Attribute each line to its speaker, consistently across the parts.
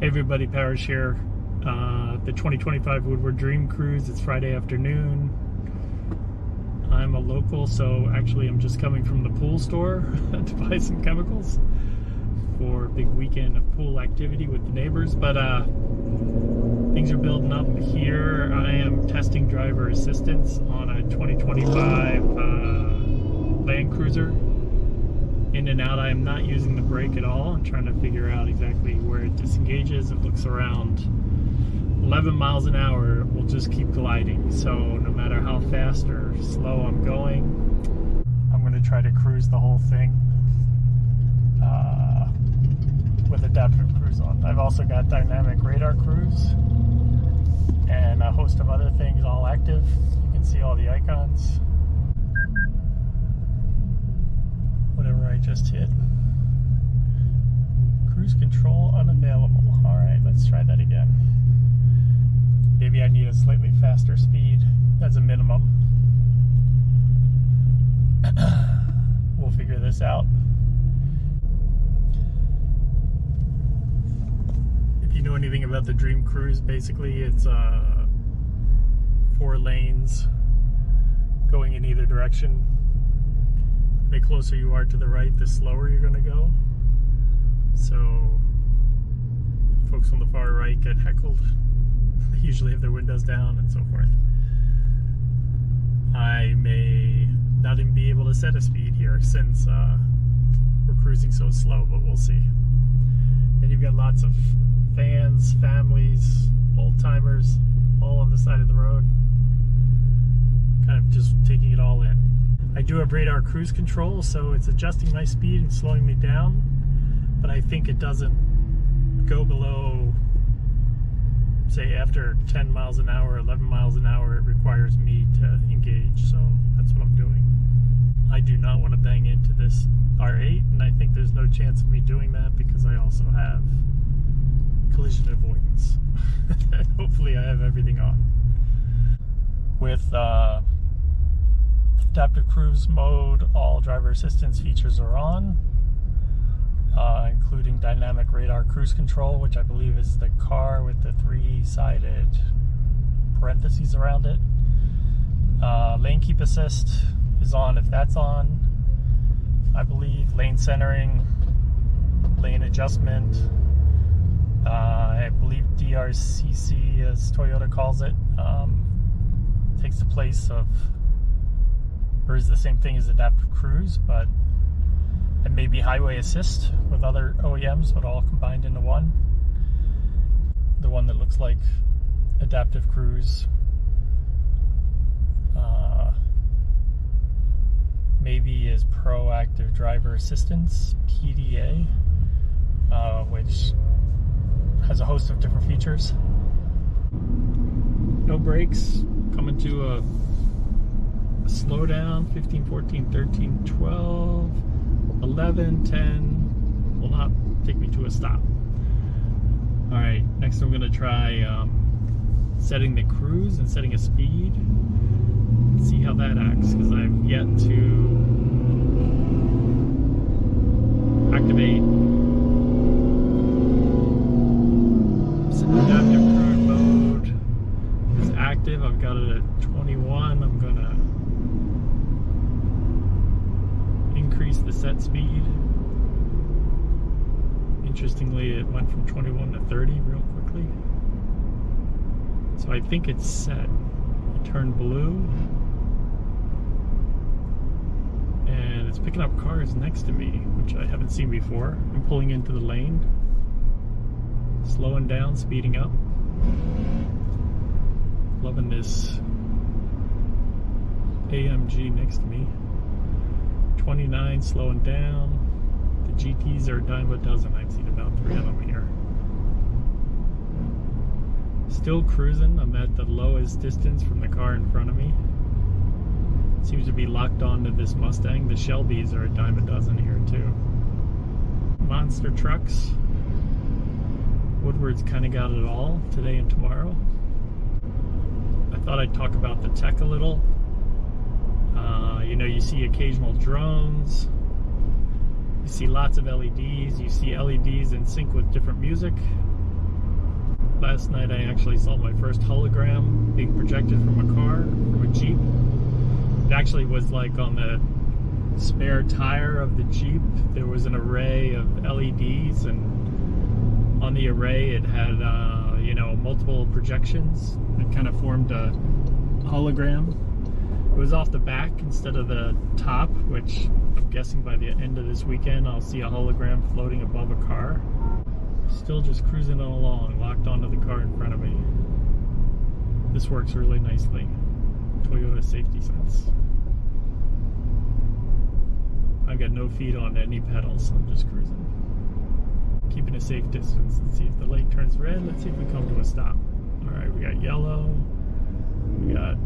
Speaker 1: Hey everybody, Parrish here. The 2025 Woodward Dream Cruise. It's Friday afternoon. I'm a local, so actually I'm just coming from the pool store to buy some chemicals for a big weekend of pool activity with the neighbors. But things are building up here. I am testing driver assistance on a 2025 Land Cruiser. In and out, I am not using the brake at all. I'm trying to figure out exactly where it disengages. It looks around 11 miles an hour. It will just keep gliding. So no matter how fast or slow I'm going, I'm going to try to cruise the whole thing with adaptive cruise on. I've also got dynamic radar cruise and a host of other things all active. You can see all the icons. Whatever I just hit. Cruise control unavailable. Alright, let's try that again. Maybe I need a slightly faster speed as a minimum. We'll figure this out. If you know anything about the Dream Cruise, basically it's 4 lanes going in either direction. The closer you are to the right, the slower you're going to go. So folks on the far right get heckled. They usually have their windows down and so forth. I may not even be able to set a speed here since we're cruising so slow, but we'll see. And you've got lots of fans, families, old-timers all on the side of the road, kind of just taking it all in. I do have radar cruise control, so it's adjusting my speed and slowing me down, but I think it doesn't go below, say after 10 miles an hour, 11 miles an hour, it requires me to engage, so that's what I'm doing. I do not want to bang into this R8, and I think there's no chance of me doing that because I also have collision avoidance. Hopefully I have everything on. With adaptive cruise mode, all driver assistance features are on, including dynamic radar cruise control, which I believe is the car with the 3-sided parentheses around it. Lane keep assist is on if that's on, I believe. Lane centering, lane adjustment, I believe DRCC, as Toyota calls it, takes the place of, or is the same thing as adaptive cruise, but it may be highway assist with other OEMs, but all combined into one. The one that looks like adaptive cruise maybe is proactive driver assistance, PDA, which has a host of different features. No brakes, coming to a slow down, 15, 14, 13, 12, 11, 10, will not take me to a stop. Alright, next I'm going to try setting the cruise and setting a speed. See how that acts, because I've yet to activate adaptive cruise mode. Is active. I've got it at 21. I'm going to increase the set speed. Interestingly, it went from 21 to 30 real quickly. So I think it's set. It turned blue. And it's picking up cars next to me, which I haven't seen before. I'm pulling into the lane. Slowing down, speeding up. Loving this AMG next to me. 29, slowing down. The GTs are a dime a dozen. I've seen about 3 of them here. Still cruising. I'm at the lowest distance from the car in front of me. Seems to be locked onto this Mustang. The Shelbys are a dime a dozen here too. Monster trucks. Woodward's kind of got it all today and tomorrow. I thought I'd talk about the tech a little. You know, you see occasional drones. You see lots of LEDs. You see LEDs in sync with different music. Last night I actually saw my first hologram being projected from a car, from a Jeep. It actually was like on the spare tire of the Jeep. There was an array of LEDs, and on the array it had multiple projections. It kind of formed a hologram. It was off the back instead of the top, which I'm guessing by the end of this weekend I'll see a hologram floating above a car. Still just cruising along, locked onto the car in front of me. This works really nicely. Toyota safety sense. I've got no feet on any pedals, so I'm just cruising. Keeping a safe distance. Let's see if the light turns red. Let's see if we come to a stop. Alright, we got yellow. We got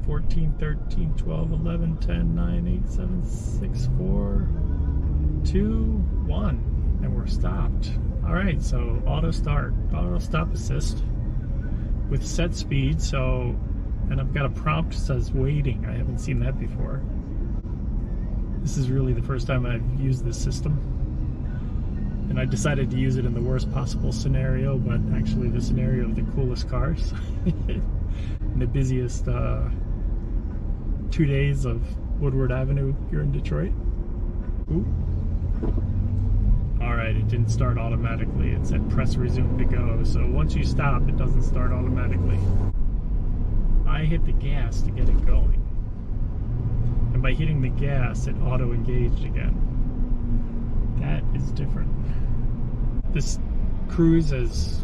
Speaker 1: 14, 13, 12, 11, 10, 9, 8, 7, 6, 4, 2, 1. And we're stopped. Alright, so auto start, auto stop assist with set speed. So, and I've got a prompt that says waiting. I haven't seen that before. This is really the first time I've used this system. And I decided to use it in the worst possible scenario, but actually the scenario of the coolest cars. In the busiest 2 days of Woodward Avenue here in Detroit. Ooh. Alright, it didn't start automatically. It said press resume to go. So once you stop, it doesn't start automatically. I hit the gas to get it going. And by hitting the gas, it auto-engaged again. That is different. This Cruise is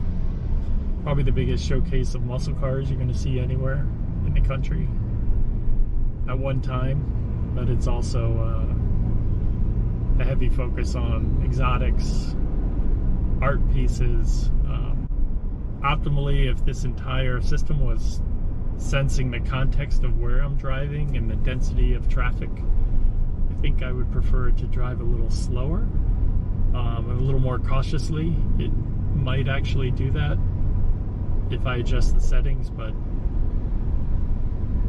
Speaker 1: probably the biggest showcase of muscle cars you're going to see anywhere in the country at one time, but it's also a heavy focus on exotics, art pieces. Optimally, if this entire system was sensing the context of where I'm driving and the density of traffic, I think I would prefer to drive a little slower, a little more cautiously. It might actually do that if I adjust the settings, but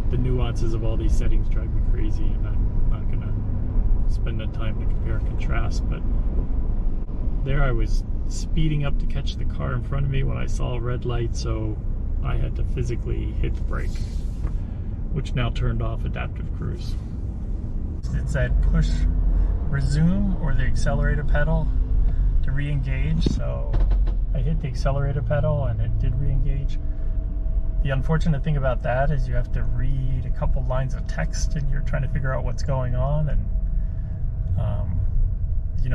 Speaker 1: the nuances of all these settings drive me crazy, and I'm not gonna spend the time to compare and contrast. But there I was speeding up to catch the car in front of me when I saw a red light, so I had to physically hit the brake, which now turned off adaptive cruise. It said push resume or the accelerator pedal to re-engage, so I hit the accelerator pedal and it did re-engage. The unfortunate thing about that is you have to read a couple lines of text and you're trying to figure out what's going on, and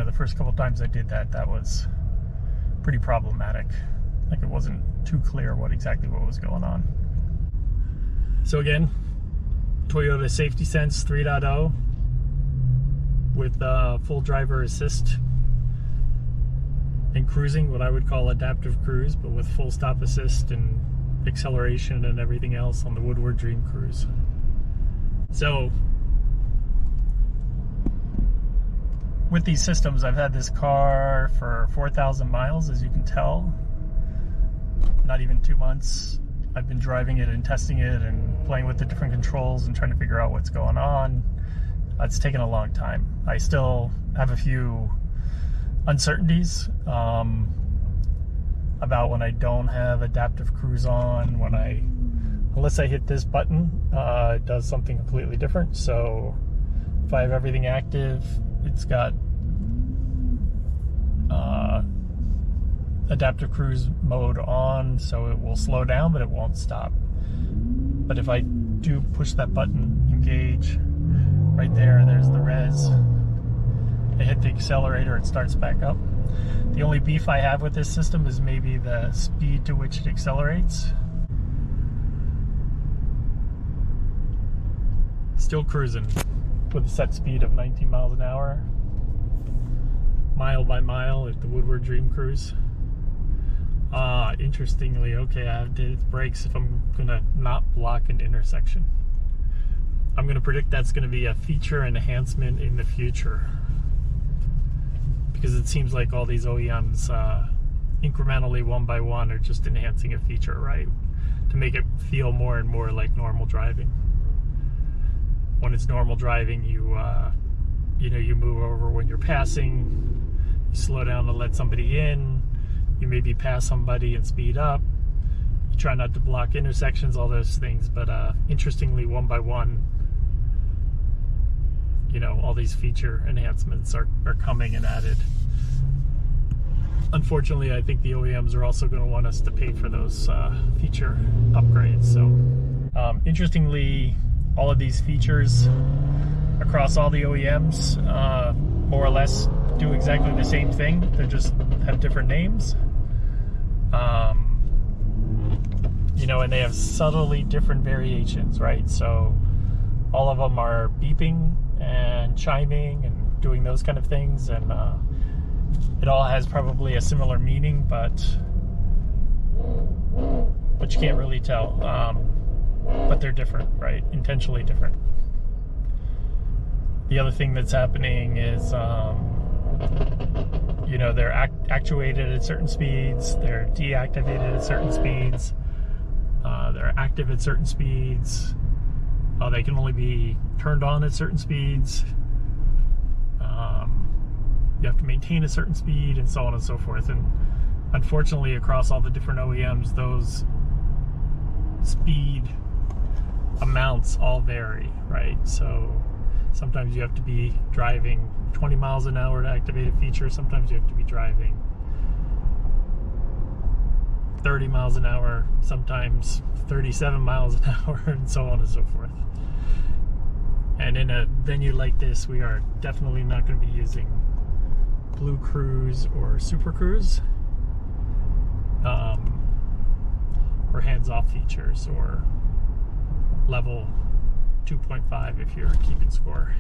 Speaker 1: the first couple times I did that, that was pretty problematic. Like, it wasn't too clear what was going on. So again, Toyota Safety Sense 3.0 with full driver assist and cruising, what I would call adaptive cruise, but with full stop assist and acceleration and everything else on the Woodward Dream Cruise. So with these systems, I've had this car for 4,000 miles, as you can tell. Not even 2 months. I've been driving it and testing it and playing with the different controls and trying to figure out what's going on. It's taken a long time. I still have a few uncertainties about when I don't have adaptive cruise on. Unless I hit this button, it does something completely different. So if I have everything active, it's got adaptive cruise mode on, so it will slow down, but it won't stop. But if I do push that button, engage, right there's the res. I hit the accelerator, it starts back up. The only beef I have with this system is maybe the speed to which it accelerates. Still cruising with a set speed of 19 miles an hour, mile by mile at the Woodward Dream Cruise. Interestingly, okay, I have to hit brakes if I'm gonna not block an intersection. I'm gonna predict that's gonna be a feature enhancement in the future, because it seems like all these OEMs incrementally, one by one, are just enhancing a feature, right, to make it feel more and more like normal driving. When it's normal driving, you move over when you're passing, you slow down to let somebody in, you maybe pass somebody and speed up, You try not to block intersections, all those things, but interestingly, one by one, you know, all these feature enhancements are coming and added. Unfortunately, I think the OEMs are also going to want us to pay for those feature upgrades. So interestingly, all of these features across all the OEMs more or less do exactly the same thing. They just have different names. You know, and they have subtly different variations, right? So all of them are beeping and chiming and doing those kind of things, and it all has probably a similar meaning, but you can't really tell. But they're different, right? Intentionally different. The other thing that's happening is, you know, they're actuated at certain speeds, they're deactivated at certain speeds, they're active at certain speeds, they can only be turned on at certain speeds, you have to maintain a certain speed, and so on and so forth. And unfortunately, across all the different OEMs, those speed amounts all vary, right? So sometimes you have to be driving 20 miles an hour to activate a feature. Sometimes you have to be driving 30 miles an hour, sometimes 37 miles an hour, and so on and so forth. And in a venue like this, we are definitely not going to be using Blue Cruise or Super Cruise, or hands-off features, or level 2.5 if you're keeping score.